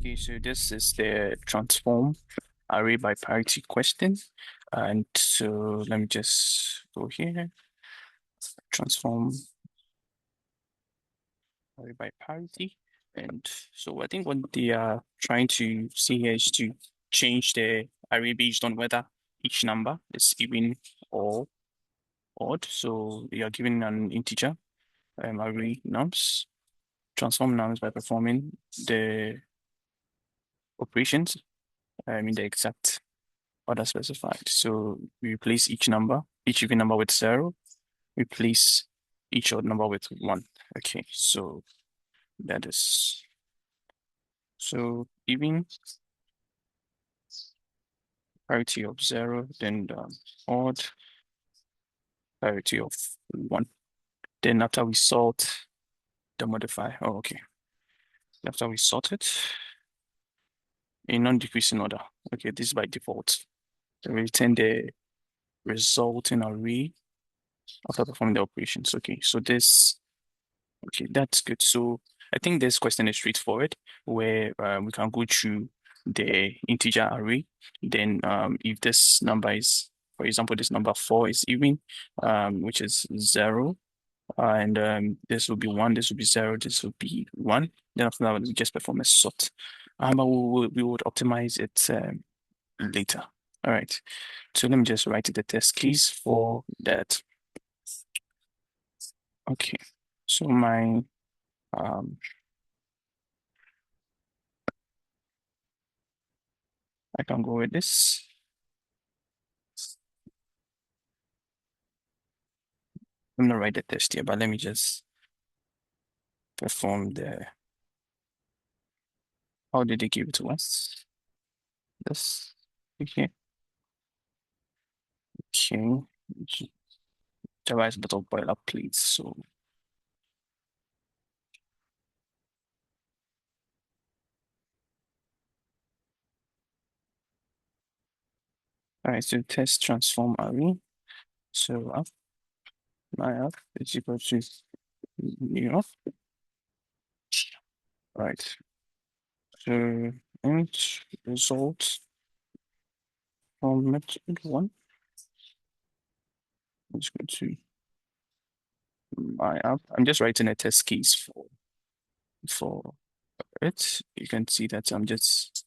Okay, so this is the transform array by parity question. And so let me just go here, transform array by parity. And so I think what they are trying to see here is to change the array based on whether each number is even or odd. So you are given an integer array nums, transform nums by performing the operations in the exact order specified. So we replace each even number with 0, replace each odd number with 1. Okay, so that is so even parity of 0, then odd parity of 1. Then after we sort the modifier, oh okay. After we sort it in non-decreasing order. Okay, this is by default. Then we return the resulting array after performing the operations. Okay, so this okay, that's good. So I think this question is straightforward, where we can go through the integer array. Then if this number is, for example, this number 4 is even, which is 0, and this will be 1, this will be 0, this will be 1. Then after that, we just perform a sort. But we would optimize it later. All right. So let me just write the test case for that. Okay. So my I can go with this. I'm gonna write the test here, but let me just perform the, how did they give it to us? This, okay, okay. Java is a bit of boilerplate, so all right, so test transform array. So up, my up is equal to new up. All right. So int result from method 1 is equal to my up. I'm just writing a test case for it. You can see that I'm just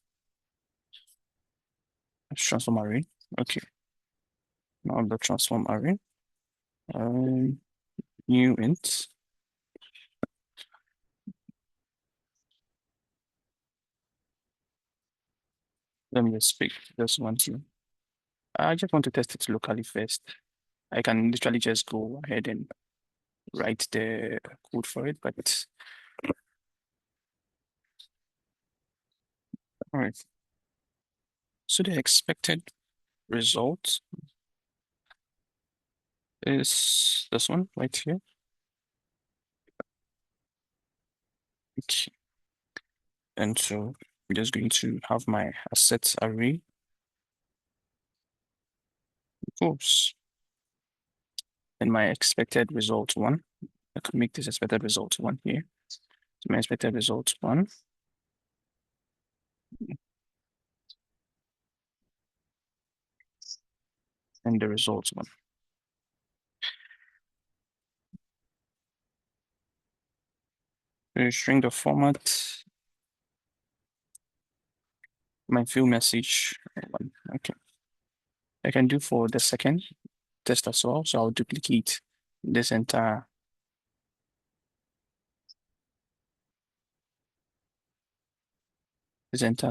transform array. Okay. Now the transform array. New int. Let me just pick this one here. I just want to test it locally first. I can literally just go ahead and write the code for it, but all right. So the expected result is this one right here. Okay. And so I'm just going to have my assets array. Oops. And my expected result 1. I could make this expected result 1 here. So my expected result 1. And the result 1. String the format, my field message 1. Okay. I can do for the second test as well. So I'll duplicate this entire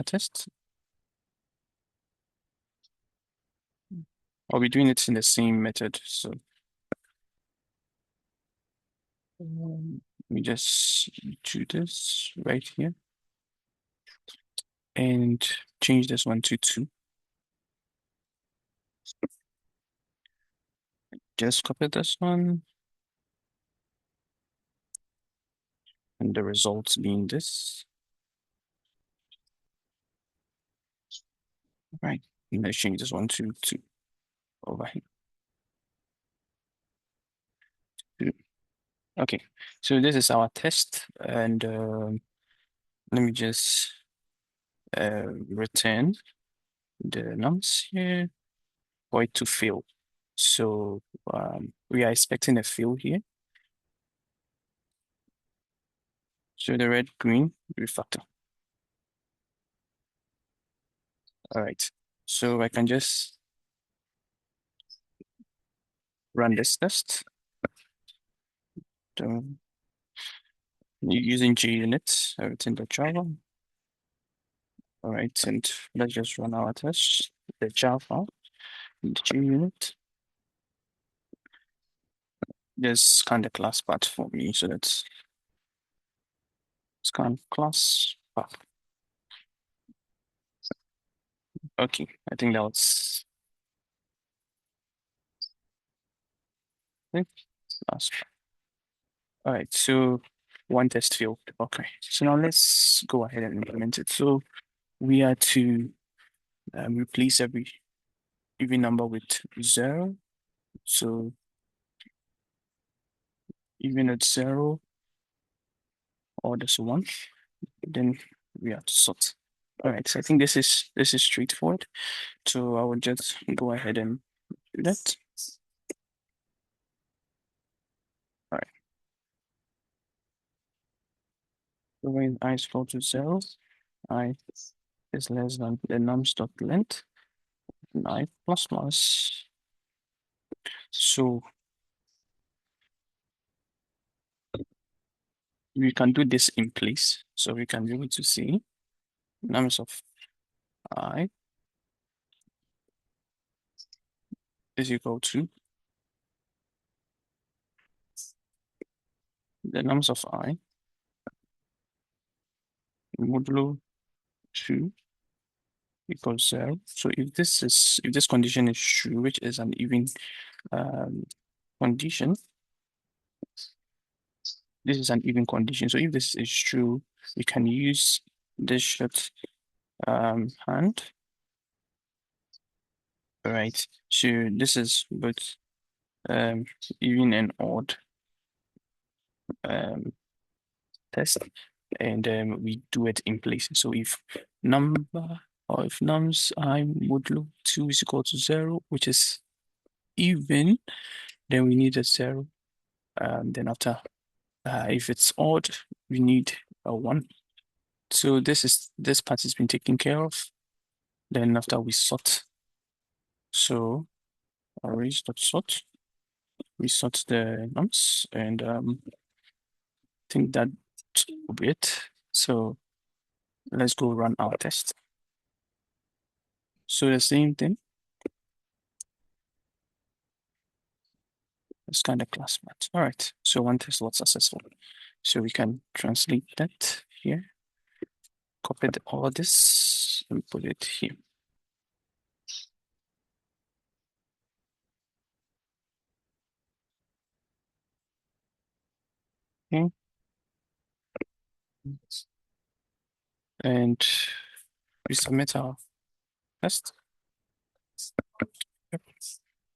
test. I'll be doing it in the same method. So let me just do this right here and change this one to 2. Just copy this one and the results being this. Right. And let's change this one to 2 over here. 2. Okay. So this is our test, and let me just return the nums here for it to fail. So we are expecting a fail here. So the red green refactor. All right. So I can just run this test. Using JUnit, everything.java. All right, and let's just run our test. The Java, the JUnit. Just scan the class path for me. So let's scan class path. Okay, I think that was it. Last. All right, so one test failed. Okay, so now let's go ahead and implement it. So we are to replace every even number with 0. So even at 0 or this 1, then we have to sort. All right, so I think this is straightforward. So I will just go ahead and do that. All right. So when I is equal to 0, I is less than the nums dot length, and I plus plus. So we can do this in place. So we can be able to see nums of I is equal to the nums of I modulo 2 equals 0. So if this condition is true, which is an even condition, this is an even condition. So if this is true, we can use this short hand. Right. So this is both even and odd test, and we do it in place. So if number or if nums I modulo 2 is equal to 0, which is even, then we need a 0. Then after if it's odd, we need a 1. So this part has been taken care of. Then after we sort, so arrays.sort, we sort the nums, and think that will be it. So let's go run our test. So the same thing, it's kind of class math. All right, so one test was successful. So we can translate that here, copy all this and put it here. Okay. And we submit our test. Yep.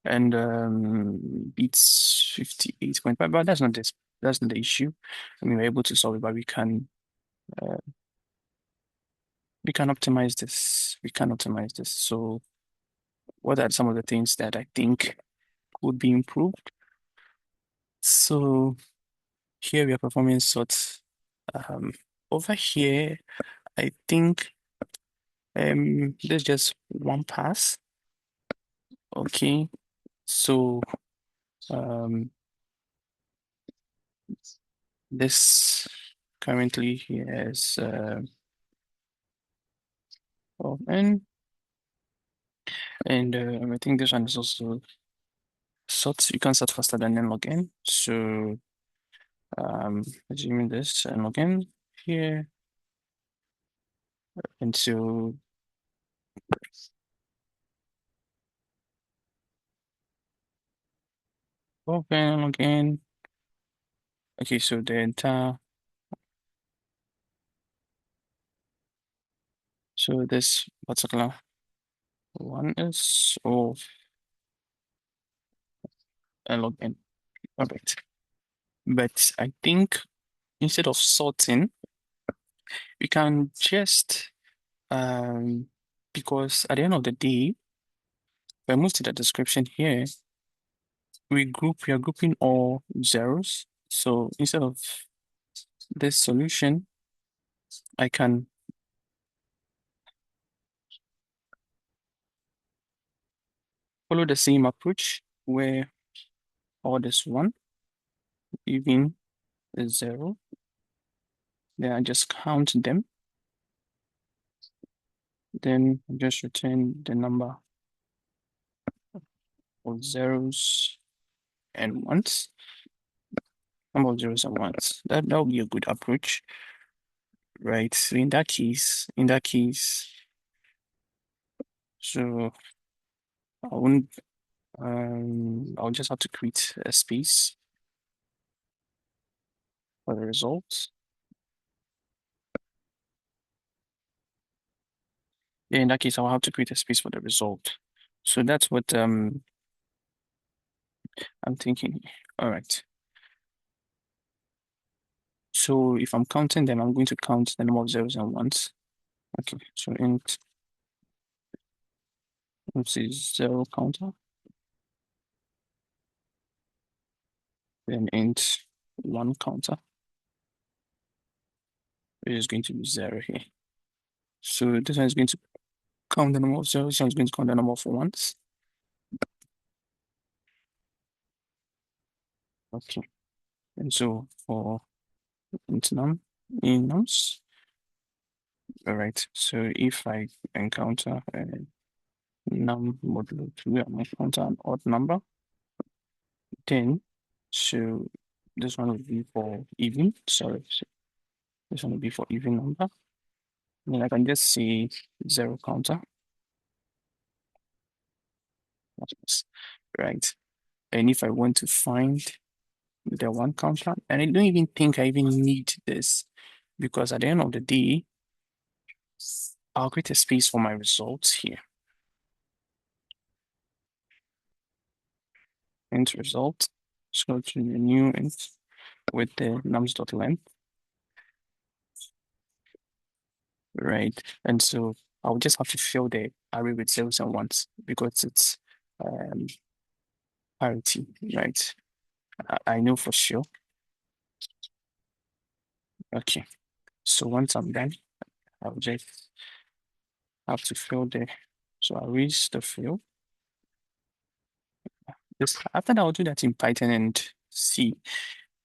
And beats 58.5, but that's not this. That's not the issue. I mean, we're able to solve it, but uh, we can optimize this. We can optimize this. So what are some of the things that I think could be improved? So here we are performing sorts. Over here, I think there's just one pass. Okay, so um this currently here is n, and I think this one is also sort. You can start faster than n log n. So assuming this n log n here, and so open again. Okay, so the entire, so this particular one is of n log n. All right. But I think instead of sorting, we can just because at the end of the day, if I move to the description here, we are grouping all zeros. So instead of this solution, I can follow the same approach where all this one, even is zero. Then I just count them. Then just return the number of zeros and ones. Number of zeros and ones. That would be a good approach, right? So in that case, so I wouldn't I'll just have to create a space for the results. Yeah, in that case, I'll have to create a space for the result. So that's what I'm thinking. All right. So if I'm counting them, I'm going to count the number of zeros and ones. Okay, so int let's see zero counter, then int one counter, which is going to be zero here. So this one is going to count the number of zeros, this one is going to count the number of ones. Okay. And so for int num in nums, all right. So if I encounter a num modulo 2, I encounter an odd number, then so this one will be for even. Sorry, so this one will be for even number. Then I can just say zero counter. Right. And if I want to find the one counter, and I don't even think I even need this because at the end of the day, I'll create a space for my results here. Int result. So to the new int with the nums.length. Right. And so I'll just have to fill the array with zeros and ones because it's parity, right? I know for sure. Okay. So once I'm done, I'll just have to fill the, so I'll reach the fill. This, after that, I'll do that in Python and C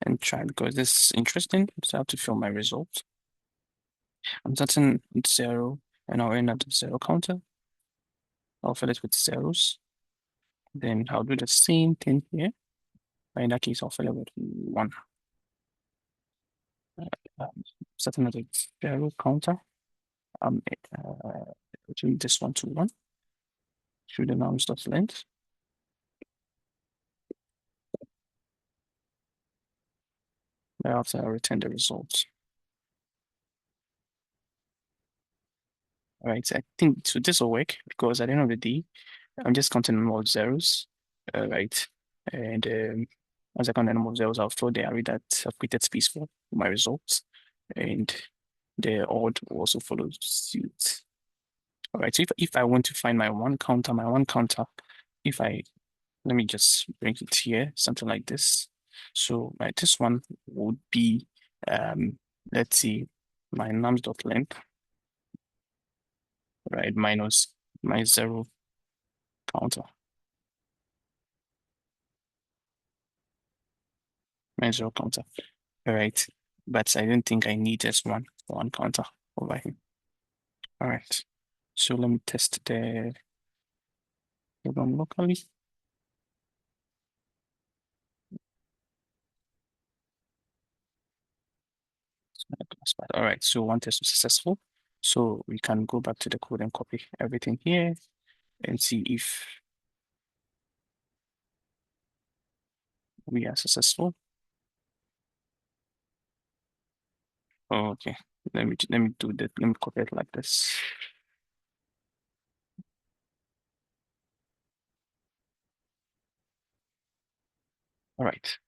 and try because this is interesting. So I have to fill my result. I'm starting with zero and I'll end at the zero counter. I'll fill it with zeros. Then I'll do the same thing here. But in that case, I'll fill it with one. Starting at the zero counter. Change this one to one. Through the nums.length. Thereafter, I'll return the results. All right, I think so this will work because at the end of the day, I'm just counting more zeros, right? And once I count the number of zeros, I'll fill the array that I've created space for my results, and the odd will also follow suit. All right, so if I want to find my one counter, if I let me just bring it here, something like this. So this one would be let's see, my nums.length, right, minus my zero counter. My zero counter. All right. But I don't think I need just one counter over here. All right. So let me test the program locally. All right. So one test was successful. So we can go back to the code and copy everything here and see if we are successful. Okay. Let me do that. Let me copy it like this. All right.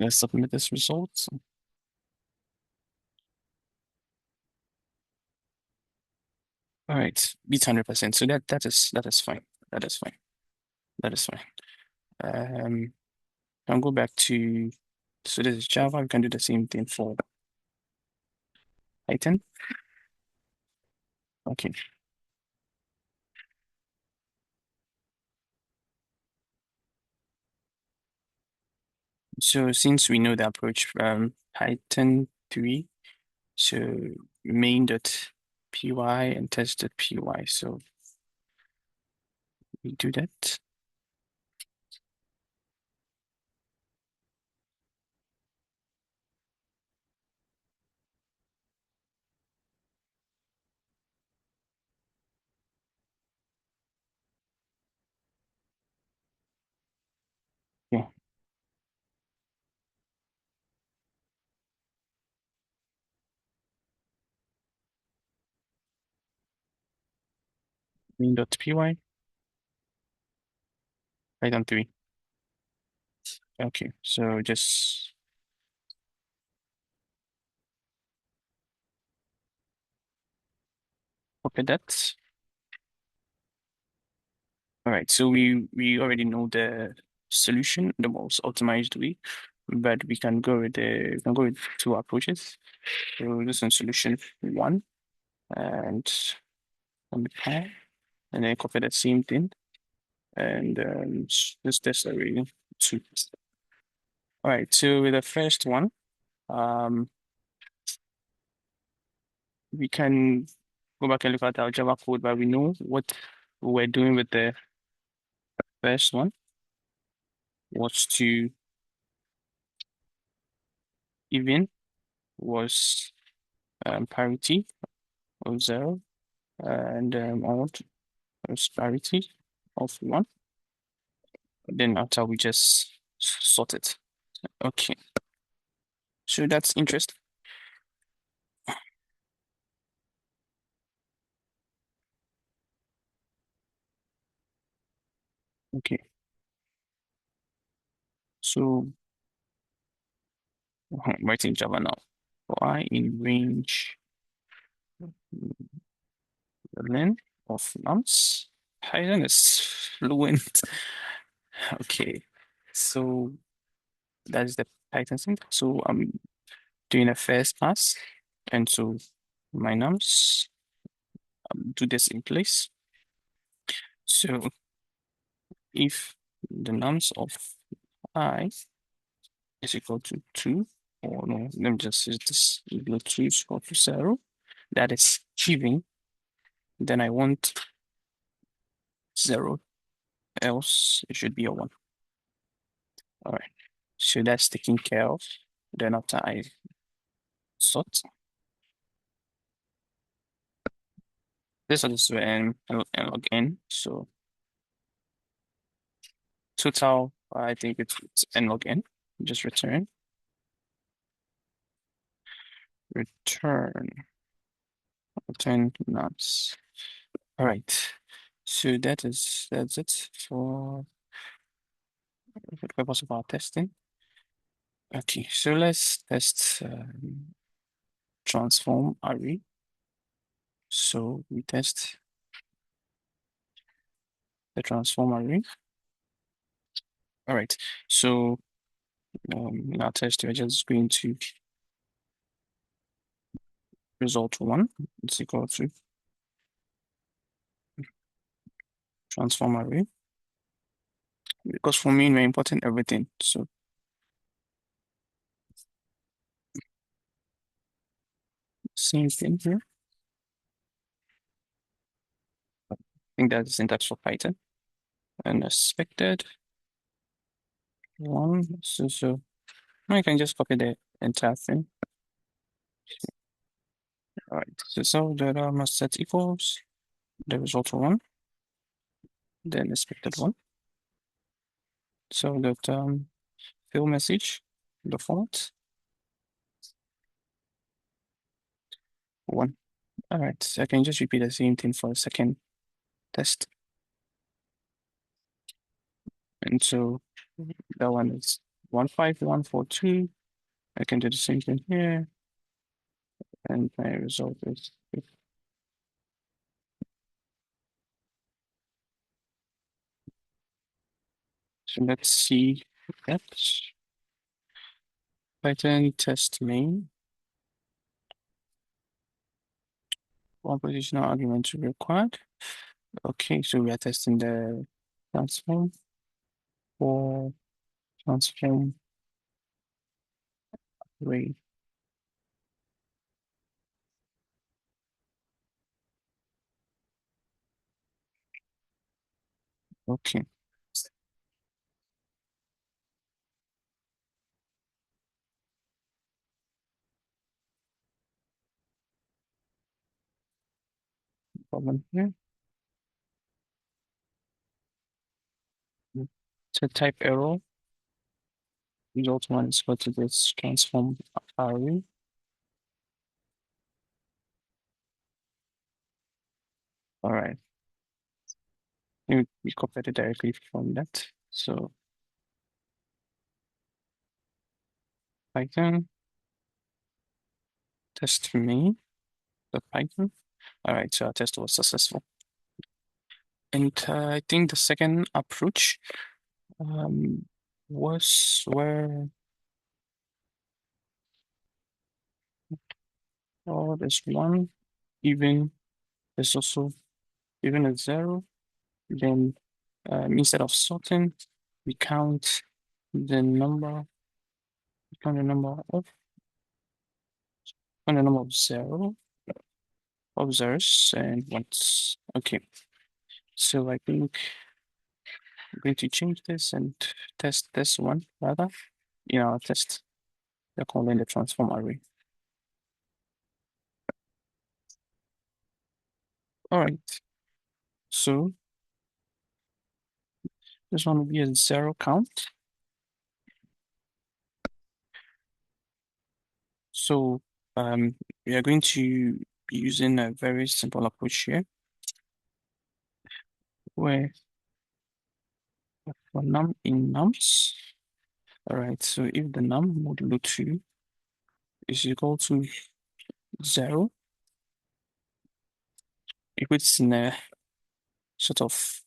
let's submit this result. All right, beats 100%. So that is fine. That is fine. That is fine. I'll go back to, so this is Java. We can do the same thing for Python. Okay. So since we know the approach, Python 3, so main.py and test.py. So we do that. Yeah, main.py, Python 3. Okay, so just copy that. All right, so we already know the solution, the most optimized way, but we can go with two approaches. So this is solution one, and compile, and then copy the same thing, and this test array two. All right, so with the first one, um, we can go back and look at our Java code, but we know what we're doing with the first one was to even was parity of 0 and odd was parity of 1. Then after we just sort it. Okay, so that's interesting. Okay, so I'm writing Java now. For I in range the length of nums. Python is fluent. Okay, so that's the Python thing. So I'm doing a first pass, and so my nums do this in place. So if the nums of I is equal to 2, or no, let me just use this equal to 2 is equal to 0, that is achieving, then I want 0, else it should be a 1. All right, so that's taken care of. Then after I sort, this is and log in. So total, I think it's n log n. Just return, return nums. All right. So that's it for the purpose of our testing. Okay, so let's test transform array. So we test the transform array. All right. So in our test, we're just going to result 1 is equal to transform array, because for me we're importing everything. So same thing here. I think that's the syntax for Python. And expected 1. So now I can just copy the entire thing. All right. So data must set equals the result 1, then expected 1. So that fill message default 1. All right. So I can just repeat the same thing for a second test. And so that one is 15142. I can do the same thing here, and my result is so let's see that. Python test main. One positional argument required. Okay, so we are testing the transform for transform array. Okay. Problem here. So type error. Result one is equal to this transform array. All right. We copied it directly from that. So Python test me the Python. All right, so our test was successful. And I think the second approach um, was where there's one, even there's also even a zero. Then instead of sorting, we count the number, we count the number of, count the number of zeros and ones. Okay, so I think I'm going to change this and test this one rather. Test the calling the transform array. All right, so this one will be a zero count. So we are going to be using a very simple approach here where for num in nums. All right, so if the num modulo 2 is equal to 0, if it's in a sort of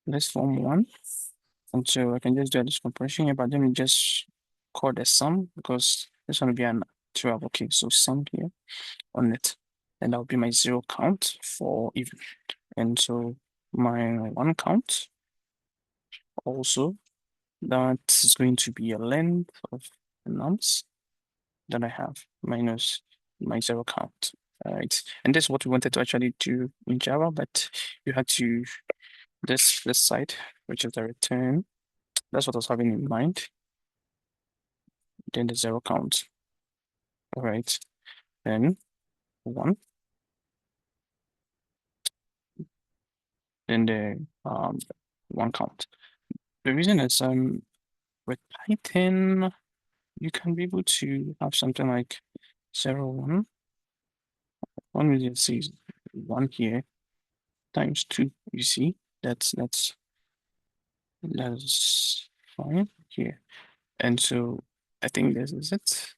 less form 1, and so I can just do this compression here, but then we just call the sum because this one will be an 12. Okay, so sum here on it, and that will be my 0 count for even. And so my 1 count also, that is going to be a length of the nums that I have minus my 0 count. All right, and this is what we wanted to actually do in Java, but you had to this side, which is the return. That's what I was having in mind. Then the 0 count. All right, then 1. Then the 1 count. The reason is with Python, you can be able to have something like 0, 1. 1 million says 1 here times 2. You see, that's fine here. And so I think this is it.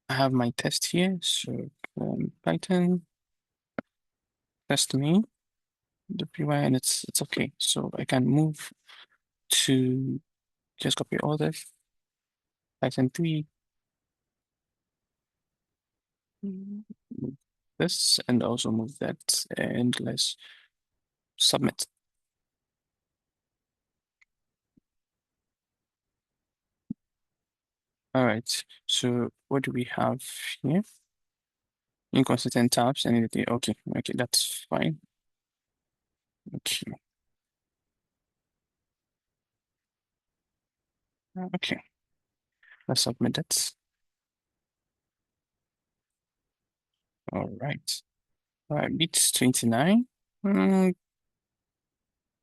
I have my test here. So Python test me the py, and it's okay. So I can move to just copy all this. Python 3, move this, and also move that, and let's submit. All right. So what do we have here? Inconsistent tabs and anything. Okay, that's fine. Okay. Okay. Let's submit it. All right. All right, beats 29.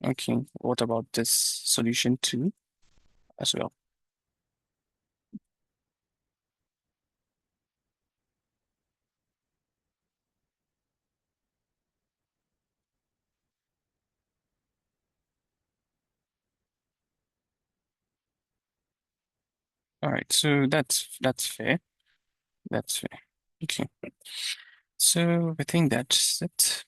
Okay. What about this solution 2 as well? All right, so that's fair. That's fair. Okay. So I think that's it.